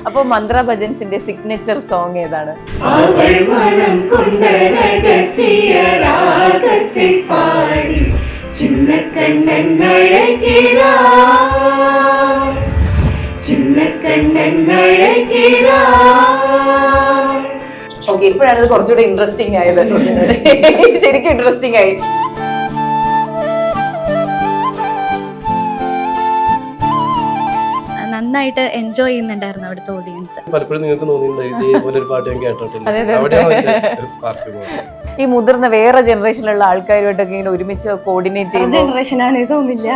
അപ്പൊ മന്ത്ര ഭജൻസിന്റെ signature song ഏതാണ്? Okay, ഇപ്പോഴാണ് ഇത് കുറച്ചുകൂടെ ഇൻട്രസ്റ്റിംഗ് ആയത്. ശരിക്കും ഇൻട്രസ്റ്റിംഗ് ആയി. നന്നായിട്ട് എൻജോയ് ചെയ്യുന്നുണ്ടായിരുന്നു അവിടുത്തെ ഓഡിയൻസ്. പലപ്പോഴും നിങ്ങൾക്ക് തോന്നിയിട്ടുണ്ടായിരുന്നു ഇതേപോലെ ഒരു പാട്ട് ഞാൻ കേട്ടിട്ടില്ല. ഈ മുതിർന്ന വേറെ ജനറേഷനിലുള്ള ആൾക്കാരുമായിട്ടൊക്കെ ഇങ്ങനെ ഒരുമിച്ച് കോർഡിനേറ്റ് ചെയ്യുന്ന ജനറേഷൻ ആണ് തോന്നില്ല.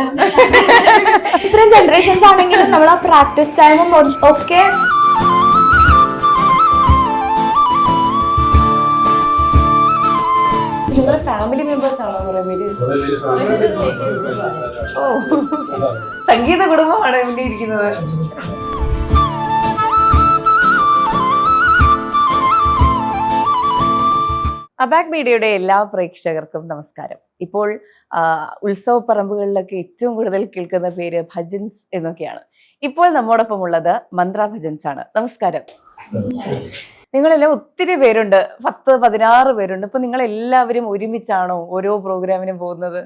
ഇത്രയും ജനറേഷൻസ് ആണെങ്കിലും നമ്മൾ ആ പ്രാക്ടീസ് ടൈമും ഒക്കെ നിങ്ങളുടെ ഫാമിലി മെമ്പേഴ്സ് ആണോ കുറെ പേര്? ഓ, സംഗീത കുടുംബമാണ് ഇവിടെ ഇരിക്കുന്നത്. അബാക് മീഡിയയുടെ എല്ലാ പ്രേക്ഷകർക്കും നമസ്കാരം. ഇപ്പോൾ ഉത്സവ പറമ്പുകളിലൊക്കെ ഏറ്റവും കൂടുതൽ കേൾക്കുന്ന പേര് ഭജൻസ് എന്നൊക്കെയാണ്. ഇപ്പോൾ നമ്മോടൊപ്പം ഉള്ളത് മന്ത്ര ഭജൻസ് ആണ്. നമസ്കാരം. നിങ്ങളെല്ലാം ഒത്തിരി പേരുണ്ട്, 10-16 പേരുണ്ട്. ഇപ്പൊ നിങ്ങൾ എല്ലാവരും ഒരുമിച്ചാണോ ഓരോ പ്രോഗ്രാമിനും പോകുന്നത്?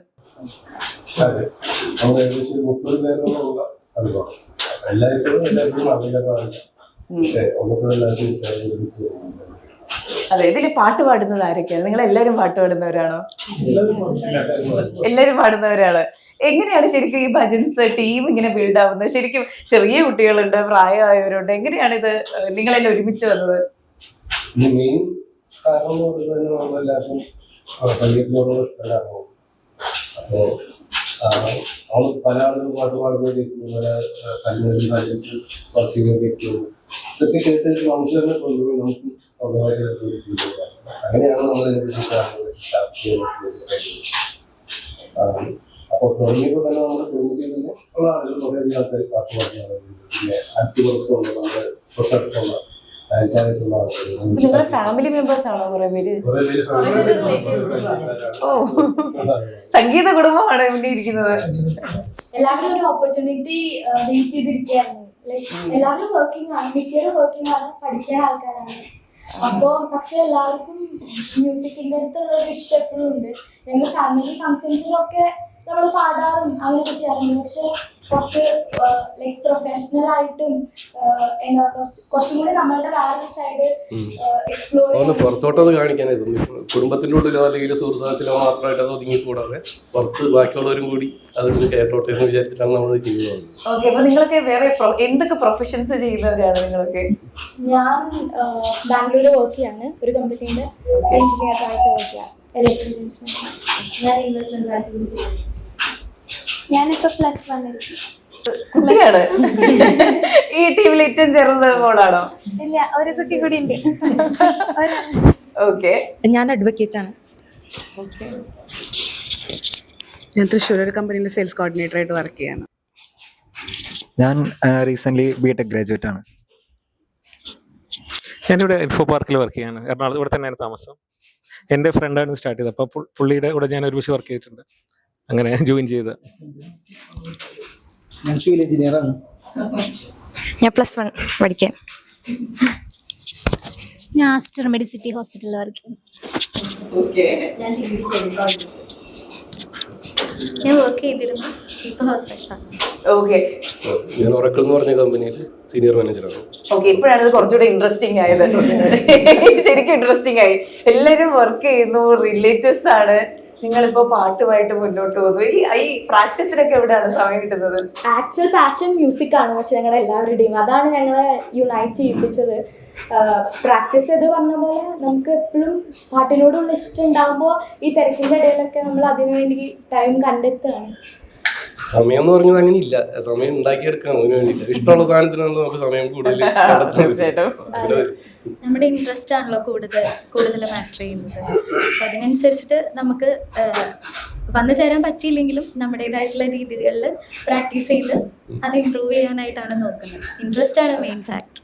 അതെ, ഇതില് പാട്ട് പാടുന്നത് ആരൊക്കെയാണ്? നിങ്ങൾ എല്ലാരും പാട്ട് പാടുന്നവരാണോ? എല്ലാരും പാടുന്നവരാണ്. എങ്ങനെയാണ് ശരിക്കും ഈ ഭജൻസ് ടീം ഇങ്ങനെ ബിൽഡ് ആവുന്നത്? ശരിക്കും ചെറിയ കുട്ടികളുണ്ട്, പ്രായമായവരുണ്ട്. എങ്ങനെയാണ് ഇത് നിങ്ങളെല്ലാം ഒരുമിച്ച് വന്നത്? മെയിൻ കാരണം നമ്മളെല്ലാവർക്കും സംഗീതത്തോട് ഇഷ്ടമാകും. അപ്പോൾ അവൾ പല ആളുകളും പാട്ട് പാടുമ്പോഴേക്കും പല കല്ലുകളിൽ ഭജൻസ് വർക്ക് ചെയ്യുമ്പോഴേക്കും ഇതൊക്കെ കേട്ട് നമുക്ക് തന്നെ തോന്നുന്നു നമുക്ക് സ്വന്തമായിട്ട് അങ്ങനെയാണ് നമ്മൾ അപ്പോൾ തുടങ്ങിയപ്പോൾ തന്നെ നമ്മുടെ കുടുംബത്തിൽ ഉള്ള ആളുകൾ കുറേയധികം ആൾക്കാർ പാട്ട് പാടുന്നതാണ്. പിന്നെ അടുത്തുപുറത്തുള്ള നമ്മുടെ തൊട്ടടുത്തുള്ള നിങ്ങളുടെ ഫാമിലി മെമ്പേഴ്സ് ആണോ കുറെ പേര്? ഓ, സംഗീത കുടുംബമാണ് ഇവിടെ ഇരിക്കുന്നത്. എല്ലാവരും ഒരു ഓപ്പർച്യൂണിറ്റി വെയിറ്റ് ചെയ്തിരിക്കുകയായിരുന്നു. എല്ലാവരും വർക്കിംഗ് ആണ്, മിക്കവരും വർക്കിംഗ് ആണ്, പഠിക്കുന്ന ആൾക്കാരാണ്. അപ്പോ പക്ഷെ എല്ലാവർക്കും മ്യൂസിക്കിന്റെ അടുത്തുള്ള ഒരു ഇഷ്ടം എപ്പോഴും ഉണ്ട്. ഞങ്ങൾ ഫാമിലി ഫംഗ്ഷൻസിലൊക്കെ നമ്മൾ പാടാറും അങ്ങനെയൊക്കെ ചെയ്യാറുണ്ട്. പക്ഷെ കുറച്ച് ലൈക് പ്രൊഫഷണൽ ആയിട്ടും കുറച്ചും കൂടി നമ്മളുടെ വേറൊരു സൈഡ് എക്സ്പ്ലോർ പുറത്തോട്ടൊന്ന് കാണിക്കാനായി കുടുംബത്തിന്റെ ഉള്ളിലോ അല്ലെങ്കിൽ സുഹൃത്തുക്കളിലോ മാത്രമായിട്ട് അത് ഒതുങ്ങിക്കൂടാതെ പുറത്ത് ബാക്കിയുള്ളവരും കൂടി അത് കേട്ടോട്ടെ എന്ന് വിചാരിച്ചിട്ടാണ് നമ്മൾ ചെയ്യുന്നത്. ഓക്കെ, അപ്പൊ നിങ്ങളൊക്കെ വേറെ എന്തൊക്കെ പ്രൊഫഷൻസ് ചെയ്യുന്നവരാണ് നിങ്ങളൊക്കെ? ഞാൻ ബാംഗ്ലൂർ വർക്ക് ചെയ്യാണ്, ഒരു കമ്പനിയുടെ എഞ്ചിനീയർ ആയിട്ട് വർക്ക് ചെയ്യാം. ഞാൻ ഇൻവെസ്റ്റ്മെന്റ് ബാങ്കിങ്. ഞാനിപ്പോ +1 കുട്ടിയാണ്. ഈ ടീമിൽ ഏറ്റവും ചെറുത് മോളാണോ? ഇല്ല, ഒരു കുട്ടി കൂടി ഉണ്ട്. ഓക്കെ, ഞാൻ അഡ്വക്കേറ്റ് ആണ്. ഞാൻ തൃശ്ശൂർ ഒരു കമ്പനിയിൽ സെയിൽസ് കോർഡിനേറ്റർ ആയിട്ട് വർക്ക് ചെയ്യാണ്. ഞാൻ റീസെന്റ് ബിടെക് ഗ്രാജുവേറ്റ് ആണ്. ഞാനിവിടെ ഇൻഫോ പാർക്കിൽ വർക്ക് ചെയ്യാണ്. എറണാകുളത്ത് ഇവിടെ തന്നെയാണ് താമസം. എൻ്റെ ഫ്രണ്ടാണ് സ്റ്റാർട്ട് ചെയ്തത്. അപ്പോൾ പുള്ളിയുടെ കൂടെ ഞാൻ ഒരുമിച്ച് വർക്ക് ചെയ്തിട്ടുണ്ട്. അങ്ങനെ ജോയിൻ ചെയ്ത്. ഞാൻ സിവിൽ എഞ്ചിനീയർ ആണ്. ഞാൻ +1 പഠിക്കാൻ. ഞാൻ ആസ്റ്റർ മെഡിസിറ്റി ഹോസ്പിറ്റലിൽ വർക്ക് ചെയ്യും. ഞാൻ വർക്ക് ചെയ്തിരുന്നു, ഇപ്പൊ ഹൗസ് വൈഫാണ്. ഓക്കെ, ഞാൻ ഒറക്കിൾ എന്ന് പറഞ്ഞ കമ്പനിയിൽ സീനിയർ മാനേജറാണ്. ഓക്കെ, ഇപ്പോഴാണ് ഇത് കുറച്ചുകൂടെ ഇൻട്രസ്റ്റിംഗ് ആയത്. ശരിക്കും ഇൻട്രസ്റ്റിംഗ് ആയി. എല്ലാരും വർക്ക് ചെയ്യുന്നു, റിലേറ്റീവ്സ് ആണ്. നിങ്ങളിപ്പോ പാട്ടുമായിട്ട് മുന്നോട്ട് പോകുന്നു. ഈ പ്രാക്ടീസിനൊക്കെ എവിടെയാണ് സമയം കിട്ടുന്നത്? ആക്ച്വൽ പാഷൻ മ്യൂസിക് ആണ്, പക്ഷെ ഞങ്ങളുടെ എല്ലാവരുടെയും അതാണ് ഞങ്ങളെ യുണൈറ്റ് ചെയ്യിപ്പിച്ചത്. പ്രാക്ടീസ് ചെയ്ത് പറഞ്ഞ പോലെ നമുക്ക് എപ്പോഴും പാട്ടിനോടുള്ള ഇഷ്ടം ഉണ്ടാകുമ്പോൾ ഈ തിരക്കിന്റെ ഇടയിലൊക്കെ നമ്മൾ അതിനു വേണ്ടി ടൈം കണ്ടെത്തുകയാണ്. സമയം എന്ന് പറഞ്ഞത് അങ്ങനെ ഇല്ല, സമയം ഉണ്ടാക്കിയെടുക്കണം. അതിന് വേണ്ടിയിട്ട് ഇഷ്ടമുള്ള സാധനത്തിനാണ് നമുക്ക് സമയം കൂടുതൽ നമ്മുടെ ഇൻട്രസ്റ്റ് ആണല്ലോ കൂടുതൽ മാറ്റർ ചെയ്യുന്നത്. അപ്പം അതിനനുസരിച്ചിട്ട് നമുക്ക് വന്നു ചേരാൻ പറ്റിയില്ലെങ്കിലും നമ്മുടേതായിട്ടുള്ള രീതികളിൽ പ്രാക്ടീസ് ചെയ്ത് അത് ഇമ്പ്രൂവ് ചെയ്യാനായിട്ടാണ് നോക്കുന്നത്. ഇൻട്രസ്റ്റ് ആണ് മെയിൻ ഫാക്ടർ.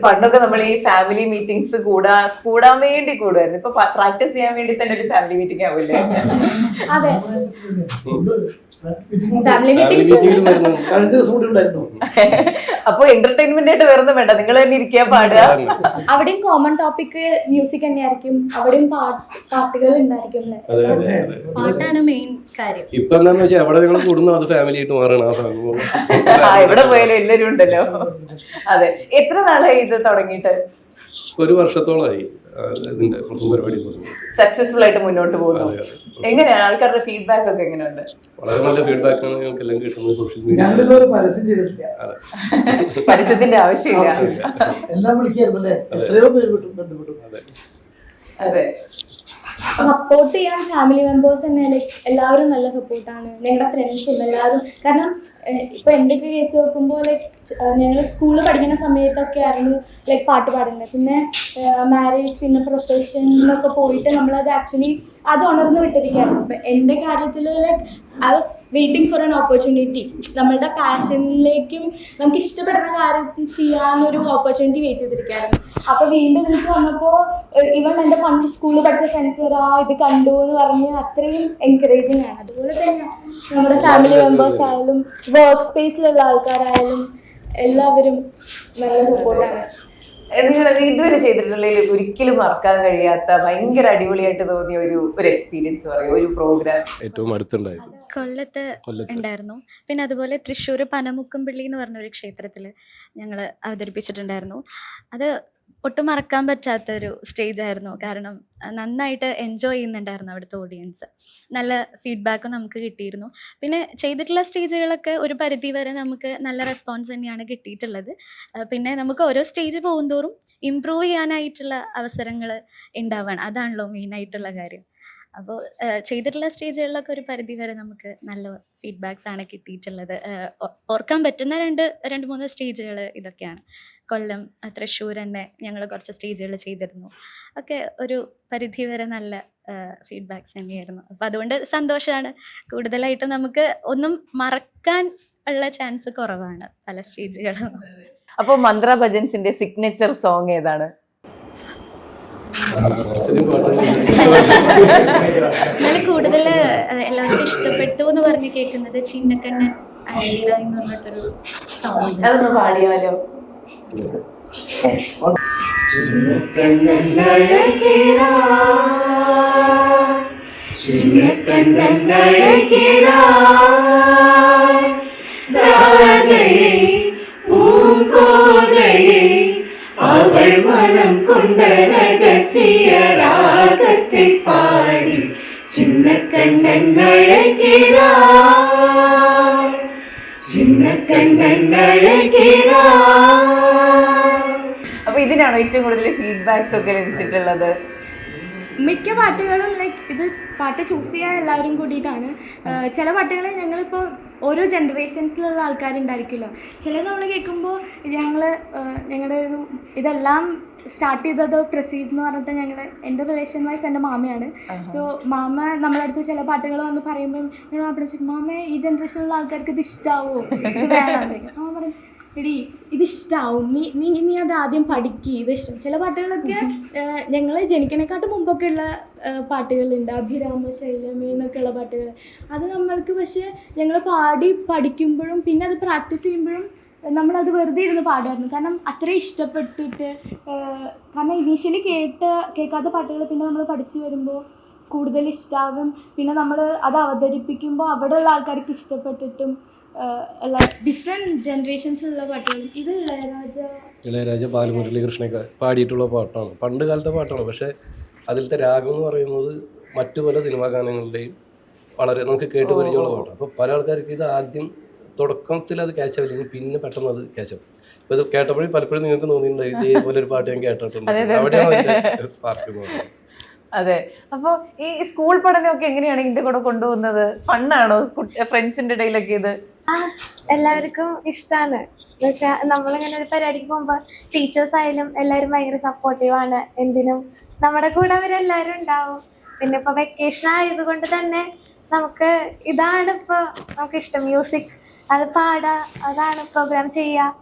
പണ്ടൊക്കെ നമ്മൾ ഈ ഫാമിലി മീറ്റിംഗ്സ് കൂടാൻ വേണ്ടി കൂടുമായിരുന്നു. ഇപ്പൊ പ്രാക്ടീസ് ചെയ്യാൻ വേണ്ടി തന്നെ ഒരു ഫാമിലി മീറ്റിംഗ് ആവില്ലേ? അതെ, ഫാമിലി മീറ്റിംഗ് മീറ്റിംഗിലും വരുന്നു. അപ്പൊ എന്റർടൈൻമെന്റ് ആയിട്ട് വേറൊന്നും വേണ്ട, നിങ്ങൾ തന്നെ ഇരിക്കാൻ പാടുക. അവിടെയും കോമൺ ടോപ്പിക് മ്യൂസിക് തന്നെയായിരിക്കും, അവിടെയും പാട്ടുകൾ ഉണ്ടായിരിക്കും അല്ലേ? പാട്ടാണ് മെയിൻ കാര്യം. ഇപ്പൊ എന്താന്ന് വെച്ചാൽ എവിടെ നിങ്ങൾ കൂടുന്നു അത് ഫാമിലി ആയിട്ട് മാറണം ആ സംഭവം. എവിടെ പോയാലും എല്ലാരും ഉണ്ടല്ലോ. അതെ, എത്ര നാളായി ഇത് തുടങ്ങിയിട്ട്? ഒരു വർഷത്തോളമായി ഇതിന്റെ പരിപാടി സക്സസ്ഫുൾ ആയിട്ട് മുന്നോട്ട് പോകുന്നു. എങ്ങനെയാണ് ആൾക്കാരുടെ ഫീഡ്ബാക്ക് ഒക്കെ എങ്ങനെയുണ്ട്? വളരെ നല്ല ഫീഡ്ബാക്ക് ആണ് ഞങ്ങൾക്ക് എല്ലാം കിട്ടുന്നത് സോഷ്യൽ മീഡിയ. പരസ്യത്തിന്റെ ആവശ്യമില്ല. അതെ, സപ്പോർട്ട് ചെയ്യാൻ ഫാമിലി മെമ്പേഴ്സ് തന്നെ ലൈക്ക് എല്ലാവരും നല്ല സപ്പോർട്ടാണ്. ഞങ്ങളുടെ ഫ്രണ്ട്സും എല്ലാവരും. കാരണം ഇപ്പൊ എൻ്റെ ഒക്കെ കേസ് നോക്കുമ്പോൾ ലൈക്ക് ഞങ്ങൾ സ്കൂളിൽ പഠിക്കുന്ന സമയത്തൊക്കെ ആയിരുന്നു ലൈക്ക് പാട്ട് പാടുന്നത്. പിന്നെ മാരേജ്, പിന്നെ പ്രൊഫഷൻ എന്നൊക്കെ പോയിട്ട് നമ്മളത് ആക്ച്വലി അത് ഉണർന്ന് വിട്ടിരിക്കുകയായിരുന്നു. അപ്പം എൻ്റെ കാര്യത്തിൽ like I was waiting for an opportunity. നമ്മളുടെ പാഷനിലേക്കും നമുക്ക് ഇഷ്ടപ്പെടുന്ന കാര്യം ചെയ്യാനൊരു ഓപ്പർച്യൂണിറ്റി വെയിറ്റ് ചെയ്തിരിക്കുകയായിരുന്നു. അപ്പോൾ വീണ്ടും ഇതിലേക്ക് വന്നപ്പോൾ ഇവൺ എൻ്റെ പണ്ട് സ്കൂളിൽ പഠിച്ച ഫ്രണ്ട്സ് വരെ ഇത് കണ്ടു എന്ന് പറഞ്ഞ് അത്രയും എൻകറേജിങ് ആണ്. അതുപോലെ തന്നെ നമ്മുടെ ഫാമിലി മെമ്പേഴ്സ് ആയാലും വർക്ക് സ്പേസിലുള്ള ആൾക്കാരായാലും എല്ലാവരും നല്ല സപ്പോർട്ടാണ്. നിങ്ങൾ ഇതുവരെ ചെയ്തിട്ടുള്ളതിൽ ഒരിക്കലും മറക്കാൻ കഴിയാത്ത ഭയങ്കര അടിപൊളിയായിട്ട് തോന്നിയ ഒരു എക്സ്പീരിയൻസ് പറയും, ഒരു പ്രോഗ്രാം? ഏറ്റവും അടുത്തുണ്ടായത് കൊല്ലത്ത് ഉണ്ടായിരുന്നു. പിന്നെ അതുപോലെ തൃശ്ശൂർ പനമുക്കംപള്ളി എന്ന് പറഞ്ഞൊരു ക്ഷേത്രത്തിൽ ഞങ്ങൾ അവതരിപ്പിച്ചിട്ടുണ്ടായിരുന്നു. അത് ഒട്ടും മറക്കാൻ പറ്റാത്തൊരു സ്റ്റേജ് ആയിരുന്നു. കാരണം നന്നായിട്ട് എൻജോയ് ചെയ്യുന്നുണ്ടായിരുന്നു അവിടുത്തെ ഓഡിയൻസ്. നല്ല ഫീഡ്ബാക്കും നമുക്ക് കിട്ടിയിരുന്നു. പിന്നെ ചെയ്തിട്ടുള്ള സ്റ്റേജുകളൊക്കെ ഒരു പരിധി വരെ നമുക്ക് നല്ല റെസ്പോൺസ് തന്നെയാണ് കിട്ടിയിട്ടുള്ളത്. പിന്നെ നമുക്ക് ഓരോ സ്റ്റേജ് പോകുന്തോറും ഇമ്പ്രൂവ് ചെയ്യാനായിട്ടുള്ള അവസരങ്ങൾ ഉണ്ടാവുകയാണ്. അതാണല്ലോ മെയിനായിട്ടുള്ള കാര്യം. അപ്പോൾ ചെയ്തിട്ടുള്ള സ്റ്റേജുകളിലൊക്കെ ഒരു പരിധി വരെ നമുക്ക് നല്ല ഫീഡ്ബാക്സ് ആണ് കിട്ടിയിട്ടുള്ളത്. ഓർക്കാൻ പറ്റുന്ന രണ്ട് മൂന്ന് സ്റ്റേജുകൾ ഇതൊക്കെയാണ്. കൊല്ലം, തൃശ്ശൂർ തന്നെ ഞങ്ങൾ കുറച്ച് സ്റ്റേജുകൾ ചെയ്തിരുന്നു. ഒക്കെ ഒരു പരിധി വരെ നല്ല ഫീഡ്ബാക്സ് തന്നെയായിരുന്നു. അപ്പോൾ അതുകൊണ്ട് സന്തോഷമാണ്. കൂടുതലായിട്ടും നമുക്ക് ഒന്നും മറക്കാൻ ഉള്ള ചാൻസ് കുറവാണ് പല സ്റ്റേജുകളും. അപ്പോൾ മന്ത്ര ഭജൻസിന്റെ സിഗ്നേച്ചർ സോങ് ഏതാണ്? എന്നാലും കൂടുതൽ എല്ലാവർക്കും ഇഷ്ടപ്പെട്ടു എന്ന് പറഞ്ഞ് കേൾക്കുന്നത് ചിന്നക്കണ്ണൻ അഴകിറ എന്ന് പറഞ്ഞിട്ടൊരു സോങ്. അതൊന്ന് പാടിയാലോ? അവൾ മനം കൊണ്ട രഹസ്യ രാഗത്തെ പാടി ചിന്നക്കണ്ണൻ അഴകിറാ, ചിന്നക്കണ്ണൻ അഴകിറാ. അപ്പൊ ഇതിനാണോ ഏറ്റവും കൂടുതൽ ഫീഡ്ബാക്സ് ഒക്കെ ലഭിച്ചിട്ടുള്ളത്? മിക്ക പാട്ടുകളും ലൈക്ക് ഇത് പാട്ട് ചൂസ് ചെയ്യാൻ എല്ലാവരും കൂടിയിട്ടാണ്. ചില പാട്ടുകൾ ഞങ്ങളിപ്പോൾ ഓരോ ജനറേഷൻസിലുള്ള ആൾക്കാരുണ്ടായിരിക്കുമല്ലോ. ചിലത് നമ്മൾ കേൾക്കുമ്പോൾ ഞങ്ങളുടെ ഒരു ഇതെല്ലാം സ്റ്റാർട്ട് ചെയ്തത് പ്രസീദ് എന്ന് പറഞ്ഞിട്ട് എൻ്റെ റിലേഷൻ വൈസ് എൻ്റെ മാമയാണ്. സോ മാമ നമ്മളടുത്ത് ചില പാട്ടുകൾ വന്ന് പറയുമ്പം ഞങ്ങൾ അവിടെ മാമ ഈ ജനറേഷനിലുള്ള ആൾക്കാർക്ക് ഇത് ഇഷ്ടാവോ, ഇത് വേണമെന്ന്. മാമ പറയും എടി ഇതിഷ്ടാവും, നീ അത് ആദ്യം പഠിക്കുക, ഇത് ഇഷ്ടം. ചില പാട്ടുകളൊക്കെ ഞങ്ങൾ ജനിക്കണേക്കാട്ട് മുമ്പൊക്കെ ഉള്ള പാട്ടുകളുണ്ട്, അഭിരാമ ശൈലമേ എന്നൊക്കെ ഉള്ള പാട്ടുകൾ. അത് നമ്മൾക്ക് പക്ഷേ ഞങ്ങൾ പാടി പഠിക്കുമ്പോഴും പിന്നെ അത് പ്രാക്ടീസ് ചെയ്യുമ്പോഴും നമ്മളത് വെറുതെ ഇരുന്ന് പാടായിരുന്നു. കാരണം അത്രയും ഇഷ്ടപ്പെട്ടിട്ട്. കാരണം ഇനീഷ്യലി കേൾക്കാത്ത പാട്ടുകൾ പിന്നെ നമ്മൾ പഠിച്ചു വരുമ്പോൾ കൂടുതൽ ഇഷ്ടാവും. പിന്നെ നമ്മൾ അത് അവതരിപ്പിക്കുമ്പോൾ അവിടെയുള്ള ആൾക്കാർക്ക് ഇഷ്ടപ്പെട്ടിട്ടും ഡിഫറെൻറ്റ് ജനറേഷൻസിലുള്ള പാട്ടുകൾ. ഇത് ഇളയരാജ ബാലമുരളി കൃഷ്ണയൊക്കെ പാടിയിട്ടുള്ള പാട്ടാണ്, പണ്ട് കാലത്തെ പാട്ടാണ്. പക്ഷേ അതിലത്തെ രാഗം എന്ന് പറയുന്നത് മറ്റു പല സിനിമാ ഗാനങ്ങളുടെയും വളരെ നമുക്ക് കേട്ട് പരിചയമുള്ള പാട്ടാണ്. അപ്പോൾ പല ആൾക്കാർക്ക് ഇത് ആദ്യം തുടക്കത്തിൽ അത് ക്യാച്ച് ആവില്ലെങ്കിൽ പിന്നെ പെട്ടെന്ന് അത് ക്യാച്ച് ആവും. അപ്പോൾ ഇത് കേട്ടപ്പോഴും പലപ്പോഴും നിങ്ങൾക്ക് തോന്നിയിട്ടുണ്ടായി ഇതേപോലെ ഒരു പാട്ട് ഞാൻ കേട്ടിട്ടുണ്ട്. അവിടെയാണ് സ്പാർക്ക് തോന്നുന്നത്. അതെ. അപ്പോൾ ഈ സ്കൂൾ പഠനമൊക്കെ എങ്ങനെയാണ് ഇതിന്റെ കൂടെ കൊണ്ടുപോകുന്നത്? ഫണ്ണാണോ ഫ്രണ്ട്സിന്റെ ഇടയിലൊക്കെ ഇത്? എല്ലാവർക്കും ഇഷ്ടമാണ്. എന്നുവെച്ചാൽ നമ്മളിങ്ങനെ ഒരു പരിപാടിക്ക് പോകുമ്പോൾ ടീച്ചേഴ്സ് ആയാലും എല്ലാവരും ഭയങ്കര സപ്പോർട്ടീവാണ്. എന്തിനും നമ്മുടെ കൂടെ അവരെല്ലാവരും ഉണ്ടാവും. പിന്നെ ഇപ്പോൾ വെക്കേഷൻ ആയതുകൊണ്ട് തന്നെ നമുക്ക് ഇതാണ് ഇപ്പോൾ നമുക്കിഷ്ടം, മ്യൂസിക് അത് പാടുക, അതാണ് പ്രോഗ്രാം ചെയ്യുക.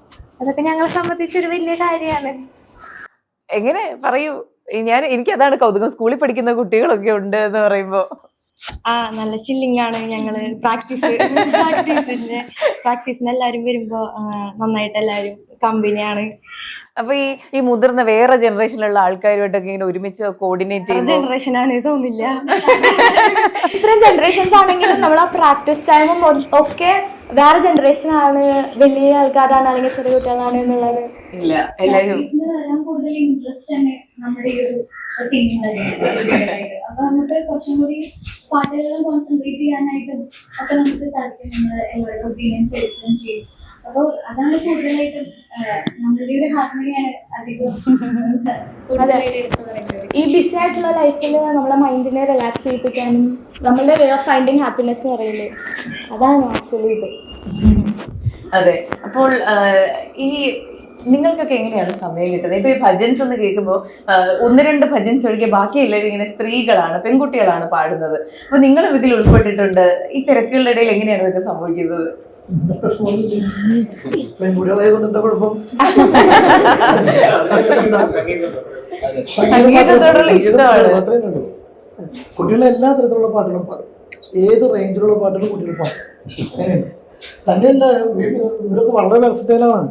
അതൊക്കെ ഞങ്ങളെ സംബന്ധിച്ചൊരു വലിയ കാര്യമാണ്. എങ്ങനെ പറയൂ? എനിക്ക് അതാണ് കൗതുകം, സ്കൂളിൽ പഠിക്കുന്ന കുട്ടികളൊക്കെ ഉണ്ട് എന്ന് പറയുമ്പോ. നല്ല ചില്ലിങ് ആണ് ഞങ്ങള്. പ്രാക്ടീസിന് എല്ലാരും വരുമ്പോ നന്നായിട്ട് എല്ലാരും കമ്പനിയാണ്. അപ്പൊ ഈ മുതിർന്ന വേറെ ജനറേഷനിലുള്ള ആൾക്കാരുമായിട്ടൊക്കെ ഇങ്ങനെ ഒരുമിച്ച് കോർഡിനേറ്റ് ചെയ്യുന്ന ജനറേഷൻ ആണ് തോന്നില്ല. ഇത്രയും ജനറേഷൻസ് ആണെങ്കിലും നമ്മൾ ആ പ്രാക്ടീസ് ടൈമും ഒക്കെ വേറെ ജനറേഷൻ ആണ്, വലിയ ആൾക്കാരാണ് അല്ലെങ്കിൽ ചെറിയ കുട്ടികളാണ് എന്നുള്ളത് ഇല്ല. എല്ലാരും വരാൻ കൂടുതൽ ഇൻട്രസ്റ്റ് ആണ് നമ്മുടെ ഈ ഒരു ടീമിനായിട്ട്. അപ്പൊ നമുക്ക് കുറച്ചും കൂടി പാട്ടുകളിൽ കോൺസെൻട്രേറ്റ് ചെയ്യാനായിട്ടും ഒക്കെ നമുക്ക് സാധിക്കും. നമ്മൾ എല്ലാവരുടെ ഒപ്പീനിയൻസ് എടുക്കുകയും ചെയ്യും. അപ്പൊ അതാണ് കൂടുതലായിട്ടും നമ്മളുടെ ഒരു ഹാർമണിയാണ് അധികം കൂടുതലായിട്ട് എടുത്തു പറയുന്നത്. ഈ ബിസി ആയിട്ടുള്ള ലൈഫിൽ നമ്മളെ മൈൻഡിനെ റിലാക്സ് ചെയ്യിപ്പിക്കാനും നമ്മളുടെ വേ ഓഫ് ഫൈൻഡിങ് ഹാപ്പിനെസ് എന്ന് പറയുന്നത് അതാണ് ആക്ച്വലി ഇത്. അതെ. അപ്പോൾ ഈ നിങ്ങൾക്കൊക്കെ എങ്ങനെയാണ് സമയം കിട്ടുന്നത്? ഇപ്പൊ ഈ ഭജൻസ് എന്ന് കേൾക്കുമ്പോൾ 1-2 ഭജൻസ് ഒഴികെ ബാക്കി എല്ലാവരും ഇങ്ങനെ സ്ത്രീകളാണ്, പെൺകുട്ടികളാണ് പാടുന്നത്. അപ്പൊ നിങ്ങളും ഇതിൽ ഉൾപ്പെട്ടിട്ടുണ്ട്. ഈ തിരക്കുകളുടെ ഇടയിൽ എങ്ങനെയാണ് ഇതൊക്കെ സംഭവിക്കുന്നത്? സംഗീതത്തോടുള്ള ഇഷ്ടമാണ്. കുട്ടികളെ എല്ലാ തരത്തിലുള്ള പാട്ടുകളും പാടും, ഏത് റേഞ്ചിലുള്ള പാട്ടുകളും കുട്ടികൾ പാടും. തന്നെയല്ല, ഇവരൊക്കെ വളരെ വെർസറ്റൈലാണ്.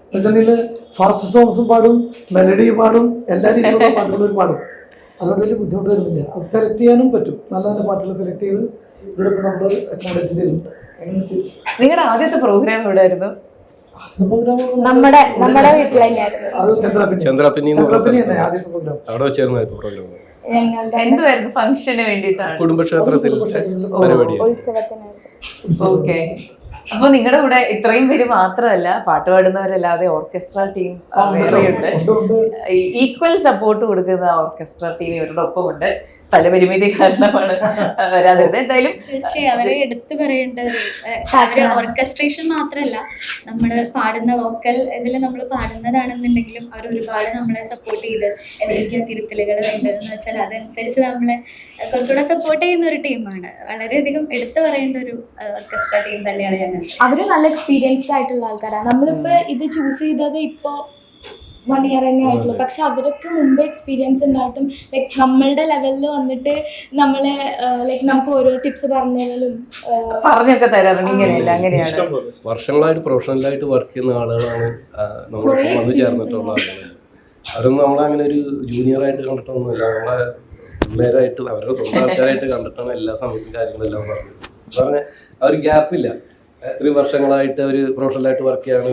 എന്നുവെച്ചിട്ടുണ്ടെങ്കിൽ ഫാസ്റ്റ് സോങ്സും പാടും, മെലഡി പാടും, എല്ലാ രീതിയിലുള്ള പാട്ടുകളും പാടും. അതുകൊണ്ട് വലിയ ബുദ്ധിമുട്ട് വരുന്നില്ല. അത് സെലക്ട് ചെയ്യാനും പറ്റും. നല്ല നല്ല പാട്ടുകൾ സെലക്ട് ചെയ്ത് ഇതിലൊക്കെ നമ്മൾ അക്കോമഡേറ്റ് ചെയ്തിട്ടുണ്ട്. നിങ്ങളുടെ ആദ്യത്തെ പ്രോഗ്രാം എവിടെ ആയിരുന്നു? നമ്മുടെ വീട്ടിൽ തന്നെയായിരുന്നു. അത് ചന്ദ്രാപിന്നി ആദ്യത്തെ പ്രോഗ്രാം അവിടെ വെച്ചായിരുന്നു പ്രോഗ്രാം. എന്തുവായിരുന്നു? ഫംഗ്ഷന് വേണ്ടിയിട്ടാണ്? കുടുംബക്ഷേത്രത്തിൽ പരിപാടി. ഓക്കെ. അപ്പൊ നിങ്ങളുടെ കൂടെ ഇത്രയും പേര് മാത്രമല്ല, പാട്ട് പാടുന്നവരല്ലാതെ ഓർക്കസ്ട്ര ടീം വേറെയുണ്ട്. ഈക്വൽ സപ്പോർട്ട് കൊടുക്കുന്ന ഓർക്കസ്ട്ര ടീം ഇവരുടെ ഒപ്പമുണ്ട്. സ്ഥലപരിമിതി കാരണമാണ് വരാതിരുന്നത്. എന്തായാലും തീർച്ചയായും അവരെ എടുത്തു പറയേണ്ടത് അവര് ഓർക്കസ്ട്രേഷൻ മാത്രമല്ല, നമ്മള് പാടുന്ന വോക്കൽ ഇതിൽ നമ്മൾ പാടുന്നതാണെന്നുണ്ടെങ്കിലും അവർ ഒരുപാട് നമ്മളെ സപ്പോർട്ട് ചെയ്ത് എവിടേക്കാ തിരുത്തലുകൾ വേണ്ടതെന്ന് വെച്ചാൽ അതനുസരിച്ച് നമ്മളെ കുറച്ചുകൂടെ സപ്പോർട്ട് ചെയ്യുന്ന ഒരു ടീമാണ്. വളരെയധികം എടുത്തു പറയേണ്ട ഒരു ഓർക്കസ്ട്ര ടീം തന്നെയാണ് ഞങ്ങൾ. അവര് നല്ല എക്സ്പീരിയൻസ്ഡ് ആയിട്ടുള്ള ആൾക്കാരാണ്. നമ്മളിപ്പോ ഇത് ചൂസ് ചെയ്തത് ഇപ്പോ 1 year തന്നെ ആയിട്ടുള്ളൂ. പക്ഷെ അവരൊക്കെ മുമ്പ് എക്സ്പീരിയൻസ് ഉണ്ടായിട്ടും ലൈക് നമ്മളുടെ ലെവലിൽ വന്നിട്ട് നമ്മളെ ലൈക് നമുക്ക് ഓരോ ടിപ്സ് പറഞ്ഞൊക്കെ തരാറുണ്ട്. ഇങ്ങനെയല്ല, അങ്ങനെയാണ്. വർഷങ്ങളായിട്ട് പ്രൊഫഷണലായിട്ട് വർക്ക് ചെയ്യുന്ന ആളുകളാണ് നമ്മളൊപ്പം വന്നു ചേർന്നിട്ടുള്ള ആളുകൾ. അവരൊന്നും നമ്മളങ്ങനെ ഒരു ജൂനിയറായിട്ട് കണ്ടിട്ടൊന്നുമില്ല. നമ്മളെ പിള്ളേരായിട്ട് അവരുടെ സ്വന്തം ആൾക്കാരായിട്ട് കണ്ടിട്ടാണ് എല്ലാ സമയത്തും കാര്യങ്ങളെല്ലാം പറഞ്ഞത്. പറഞ്ഞാൽ ആ ഒരു ഗ്യാപ്പില്ല. 3 വർഷങ്ങളായിട്ട് അവര് പ്രൊഫഷണലായിട്ട് വർക്ക് ചെയ്യാണ്.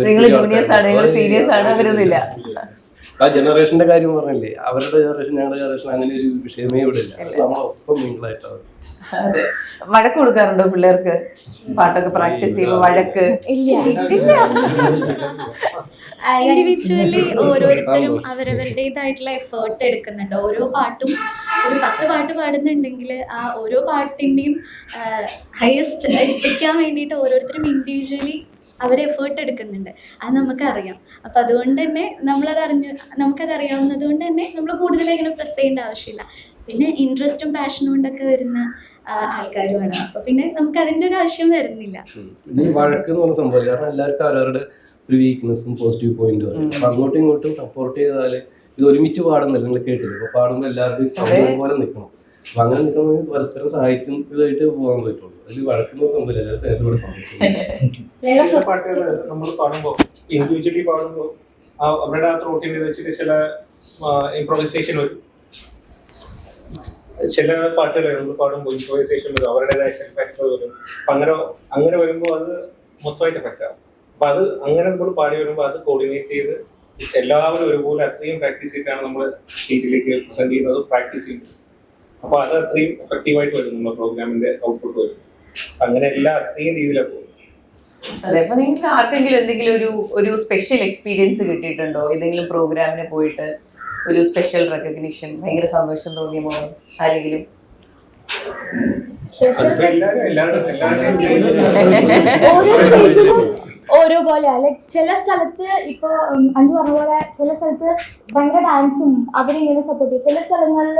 ആ ജനറേഷന്റെ കാര്യം പറഞ്ഞില്ലേ, അവരുടെ ജനറേഷൻ ഞങ്ങളുടെ ജനറേഷൻ അങ്ങനെ ഒരു വിഷയമേ ഇവിടെ ഇല്ല. നമ്മളൊപ്പം മിങ്കിളായിട്ടാണ്. വഴക്ക് കൊടുക്കാറുണ്ടോ പിള്ളേർക്ക്? പാട്ടൊക്കെ പ്രാക്ടീസ് ചെയ്യുമ്പോൾ വഴക്ക്? ഇൻഡിവിജ്വലി ഓരോരുത്തരും അവരവരുടേതായിട്ടുള്ള എഫേർട്ട് എടുക്കുന്നുണ്ട്. ഓരോ പാട്ടും ഒരു 10 പാട്ട് പാടുന്നുണ്ടെങ്കിൽ ആ ഓരോ പാട്ടിൻ്റെയും ഹയസ്റ്റ് എത്തിക്കാൻ വേണ്ടിയിട്ട് ഓരോരുത്തരും ഇൻഡിവിജ്വലി അവർ എഫേർട്ട് എടുക്കുന്നുണ്ട്. അത് നമുക്കറിയാം. അപ്പം അതുകൊണ്ട് തന്നെ നമുക്കതറിയാവുന്നത് കൊണ്ട് തന്നെ നമ്മൾ കൂടുതൽ ഇങ്ങനെ പ്രസ് ചെയ്യേണ്ട ആവശ്യമില്ല. പിന്നെ ഇൻട്രസ്റ്റും പാഷനും കൊണ്ടൊക്കെ വരുന്ന ആൾക്കാരുമാണ്. അപ്പോൾ പിന്നെ നമുക്ക് അതിൻ്റെ ഒരു ആവശ്യം വരുന്നില്ല. ഇതിന് വഴക്ക് എന്ന് പറഞ്ഞ സംഭവം, കാരണം എല്ലാവർക്കും അവരവരുടെ ഒരു വീക്ക്നെസ്സും പോസിറ്റീവ് പോയിന്റും ആണ്. അപ്പം അങ്ങോട്ടും ഇങ്ങോട്ടും സപ്പോർട്ട് ചെയ്താൽ ഇത് ഒരുമിച്ച് പാടുന്നില്ല. നിങ്ങൾ കേട്ടില്ല, അപ്പോൾ പാടുമ്പോൾ എല്ലാവരുടെയും സമയം പോലെ നിൽക്കണം. അപ്പം അങ്ങനെ നിൽക്കണമെങ്കിൽ പരസ്പരം സഹായിച്ചും ഇതായിട്ട് പോകാൻ പറ്റുള്ളൂ. അതിൽ വഴക്കുന്ന സംഭവമില്ല, എല്ലാ സ്നേഹത്തോടെ നമ്മൾ പാടുമ്പോൾ ഇൻഡിവിജ്വലി പാടുമ്പോൾ അവരുടെ ആ ത്രോട്ടിൽ വെച്ചിട്ട് ചില ഇംപ്രൊവൈസേഷൻ വരും. ചില പാട്ടുകൾ നമ്മൾ പാടുമ്പോൾ ഇംപ്രൊവൈസേഷൻ വരും, അവരുടേതായ സെൽഫ് എഫക്ട് വരും. അങ്ങനെ വരുമ്പോൾ അത് മൊത്തമായിട്ട് എഫക്റ്റ് ആവും. അപ്പൊ അത് അങ്ങനെ നമ്മൾ പാടി വരുമ്പോൾ അത് കോർഡിനേറ്റ് ചെയ്ത് എല്ലാവരും ഒരുപോലെ അത്രയും പ്രാക്ടീസ് ചെയ്തിട്ടാണ് നമ്മൾ സ്റ്റേജിലേക്ക് പ്രസന്റ് ചെയ്യുന്നത്, പ്രാക്ടീസ് ചെയ്യുന്നത്. അപ്പൊ അത് അത്രയും എഫക്റ്റീവായിട്ട് വരും നമ്മുടെ പ്രോഗ്രാമിന്റെ ഔട്ട്പുട്ട് വരും. അങ്ങനെ അത്രയും രീതിയിലാണ് പോകുന്നത്. അതെ. അപ്പൊ നിങ്ങൾക്ക് ആർക്കെങ്കിലും എന്തെങ്കിലും ഒരു സ്പെഷ്യൽ എക്സ്പീരിയൻസ് കിട്ടിയിട്ടുണ്ടോ? ഏതെങ്കിലും പ്രോഗ്രാമിന് പോയിട്ട് ഒരു സ്പെഷ്യൽ റെക്കഗ്നിഷൻ, ഭയങ്കര സന്തോഷം തോന്നിയ മൊമെന്റ്സ് ആരെങ്കിലും? ഓരോ പോലെ ലൈക് ചില സ്ഥലത്ത് ഇപ്പൊ അഞ്ചു പറഞ്ഞ പോലെ ചില സ്ഥലത്ത് ഭയങ്കര ഡാൻസും അവരിങ്ങനെ സപ്പോർട്ട് ചെയ്യും. ചില സ്ഥലങ്ങളിൽ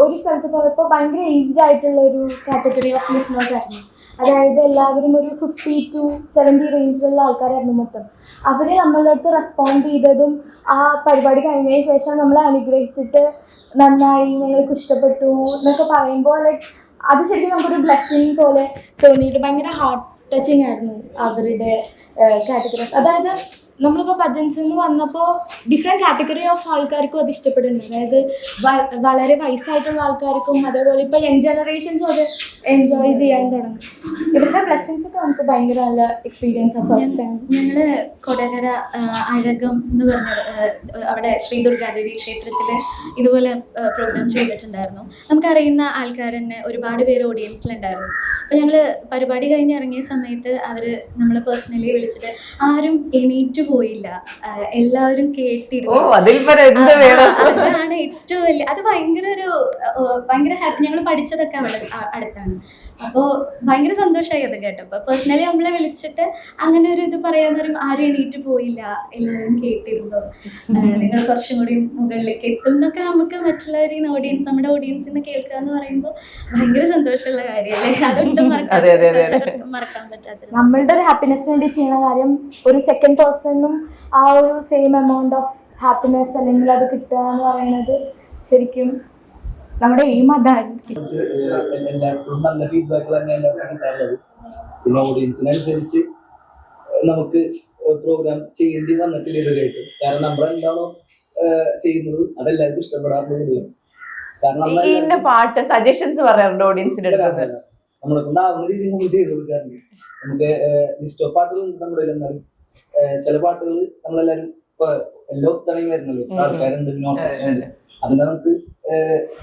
ഒരു സ്ഥലത്ത് പോയപ്പോൾ ഭയങ്കര ഏജ്ഡ് ആയിട്ടുള്ള ഒരു കാറ്റഗറി ഓഫ് ലിസണേഴ്സ് ആയിരുന്നു. അതായത് എല്ലാവരും ഒരു 50 to 70 റേഞ്ചിലുള്ള ആൾക്കാരായിരുന്നു മൊത്തം. അവർ നമ്മളുടെ അടുത്ത് റെസ്പോണ്ട് ചെയ്തതും ആ പരിപാടി കഴിഞ്ഞതിന് ശേഷം നമ്മളെ അനുഗ്രഹിച്ചിട്ട് നന്നായി, ഞങ്ങൾക്ക് ഇഷ്ടപ്പെട്ടു എന്നൊക്കെ പറയുമ്പോൾ ലൈക്ക് അത് ശരിക്കും നമുക്കൊരു ബ്ലെസ്സിങ് പോലെ തോന്നിയിട്ട് ഭയങ്കര ഹാർട്ട് ടച്ചിങ് ആയിരുന്നു അവരുടെ കാറ്റഗറീസ്. അതായത് നമ്മളിപ്പോൾ ഭജൻസിൽ നിന്ന് വന്നപ്പോൾ ഡിഫറെൻറ്റ് കാറ്റഗറി ഓഫ് ആൾക്കാർക്കും അത് ഇഷ്ടപ്പെടുന്നുണ്ട്. അതായത് വളരെ വയസ്സായിട്ടുള്ള ആൾക്കാർക്കും അതേപോലെ ഇപ്പോൾ യങ് ജനറേഷൻസും അത് എൻജോയ് ചെയ്യാൻ തുടങ്ങും. ഇവരുടെ ബ്ലെസ്സിങ്സ് ഒക്കെ നമുക്ക് ഭയങ്കര നല്ല എക്സ്പീരിയൻസ് ആണ്. ഫസ്റ്റ് ടൈം ഞങ്ങൾ കൊടകര അഴകം എന്ന് പറഞ്ഞ അവിടെ ശ്രീ ദുർഗാദേവി ക്ഷേത്രത്തിൽ ഇതുപോലെ പ്രോഗ്രാം ചെയ്തിട്ടുണ്ടായിരുന്നു. നമുക്കറിയുന്ന ആൾക്കാർ തന്നെ ഒരുപാട് പേര് ഓഡിയൻസിലുണ്ടായിരുന്നു. അപ്പോൾ ഞങ്ങൾ പരിപാടി കഴിഞ്ഞ് ഇറങ്ങിയ സമയത്ത് അവർ നമ്മളെ പേഴ്സണലി വിളിച്ചിട്ട് ആരും എണീറ്റ് പോയില്ല, എല്ലാവരും കേട്ടിരുന്നു. അതാണ് ഏറ്റവും വലിയ, അത് ഭയങ്കര ഹാപ്പി. ഞങ്ങൾ പഠിച്ചതൊക്കെ അവിടെ അടുത്താണ്. അപ്പോൾ ഭയങ്കര സന്തോഷമായി അത് കേട്ടപ്പോൾ. പേഴ്സണലി നമ്മളെ വിളിച്ചിട്ട് അങ്ങനെ ഒരു ഇത് പറയാന്ന് പറയുമ്പോൾ ആരും എണീറ്റ് പോയില്ല, എല്ലാവരും കേട്ടിരുന്നു, നിങ്ങൾ കുറച്ചും കൂടി മുകളിലേക്ക് എത്തും എന്നൊക്കെ നമുക്ക് മറ്റുള്ളവരിൽ നിന്ന് നമ്മുടെ ഓഡിയൻസിൽ നിന്ന് കേൾക്കുക എന്ന് പറയുമ്പോൾ ഭയങ്കര സന്തോഷമുള്ള കാര്യമല്ലേ. അതൊട്ടും മറക്കാൻ പറ്റാത്ത, നമ്മളുടെ ഒരു ഹാപ്പിനെസ്സിന് വേണ്ടി ചെയ്യുന്ന കാര്യം ഒരു സെക്കൻഡ് പേഴ്സണും ആ ഒരു സെയിം എമൗണ്ട് ഓഫ് ഹാപ്പിനെസ് അല്ലെങ്കിൽ അത് കിട്ടുക എന്ന് പറയുന്നത് ശരിക്കും നമ്മുടെ എയിം അതാണ്. എല്ലാവർക്കും നല്ല ഫീഡ്ബാക്ക് തന്നെയാണ് കിട്ടാറുള്ളത്. പിന്നെ ഓഡിയൻസിനനുസരിച്ച് നമുക്ക് പ്രോഗ്രാം ചെയ്യേണ്ടി വന്നിട്ടില്ല ഇതുവരെയായിട്ട്. കാരണം നമ്മളെന്താണോ ചെയ്യുന്നത് അതെല്ലാവർക്കും ഇഷ്ടപ്പെടാറുള്ളത്. കാരണം പാട്ട് സജഷൻസ് പറയാറുണ്ട് ഓഡിയൻസിന്റെ അടുത്ത്. നമ്മളെ കൊണ്ടാവുന്ന രീതിയിൽ നമ്മൾ ചെയ്ത് കൊടുക്കാറുണ്ട്. നമുക്ക് ലിസ്റ്റ് ഓഫ് പാട്ടുകളുണ്ട് നമ്മുടെ. എന്നാലും ചില പാട്ടുകൾ നമ്മളെല്ലാവരും ഇപ്പൊ എല്ലാ ഒത്തണയും വരുന്നല്ലോ, ആൾക്കാരുണ്ട്, പിന്നെ ഓർക്കസ്ട്ര ഉണ്ട്. അതിനെ നമുക്ക്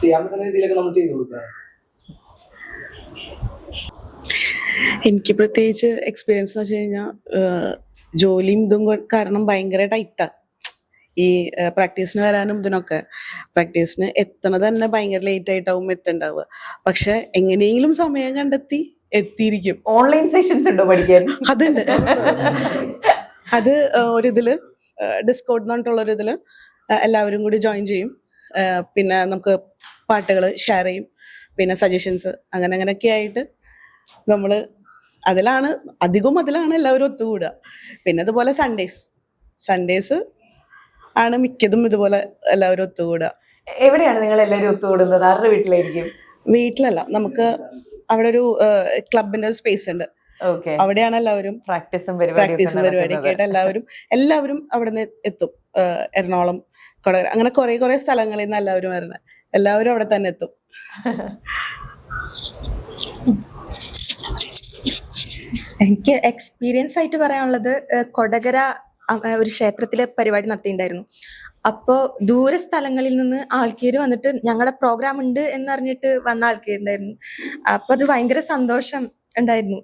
ചെയ്യാൻ പറ്റുന്ന രീതിയിലൊക്കെ നമ്മൾ ചെയ്തു കൊടുക്കാം. എനിക്ക് പ്രത്യേകിച്ച് എക്സ്പീരിയൻസ് എന്ന് വെച്ച് കഴിഞ്ഞാൽ ജോലിയും ഇതും കാരണം ഭയങ്കര ടൈറ്റാ. ഈ പ്രാക്ടീസിന് വരാനും ഇതിനൊക്കെ പ്രാക്ടീസിന് എത്തണത് തന്നെ ഭയങ്കര ലേറ്റ് ആയിട്ടാവും എത്തുണ്ടാവുക. പക്ഷെ എങ്ങനെയെങ്കിലും സമയം കണ്ടെത്തി എത്തിയിരിക്കും. ഓൺലൈൻ സെഷൻസ് ഉണ്ടോ പഠിക്കാൻ? അതുണ്ട്. അത് ഒരിതില് ഡിസ്കോഡ് എന്ന് പറഞ്ഞിട്ടുള്ളൊരിതില് എല്ലാവരും കൂടി ജോയിൻ ചെയ്യും. പിന്നെ നമുക്ക് പാട്ടുകൾ ഷെയർ ചെയ്യും, പിന്നെ സജഷൻസ്, അങ്ങനെയൊക്കെ ആയിട്ട് നമ്മൾ അതിലാണ് എല്ലാവരും ഒത്തുകൂടുക. പിന്നെ അതുപോലെ സൺഡേസ് ആണ് മിക്കതും ഇതുപോലെ എല്ലാവരും ഒത്തുകൂടുക. എവിടെയാണ് നിങ്ങൾ എല്ലാവരും ഒത്തുകൂടുന്നത്? ആരുടെ വീട്ടിലായിരിക്കും? വീട്ടിലല്ല, നമുക്ക് അവിടെ ഒരു ക്ലബിന്റെ സ്പേസ് ഉണ്ട്. അവിടെയാണ് എല്ലാവരും പ്രാക്ടീസും പരിപാടിയൊക്കെ ആയിട്ട് എല്ലാവരും അവിടെ നിന്ന് എത്തും. എറണാകുളം, കൊടകര, അങ്ങനെ കുറെ സ്ഥലങ്ങളിൽ നിന്ന് എല്ലാവരും വരണേ. എല്ലാവരും അവിടെ തന്നെ എത്തും. എനിക്ക് എക്സ്പീരിയൻസ് ആയിട്ട് പറയാനുള്ളത്, കൊടകര ഒരു ക്ഷേത്രത്തിലെ പരിപാടി നടത്തിയിട്ടുണ്ടായിരുന്നു. അപ്പോൾ ദൂര സ്ഥലങ്ങളിൽ നിന്ന് ആൾക്കാർ വന്നിട്ട് ഞങ്ങളുടെ പ്രോഗ്രാം ഉണ്ട് എന്നറിഞ്ഞിട്ട് വന്ന ആൾക്കാരുണ്ടായിരുന്നു. അപ്പോൾ അത് ഭയങ്കര സന്തോഷം ഉണ്ടായിരുന്നു.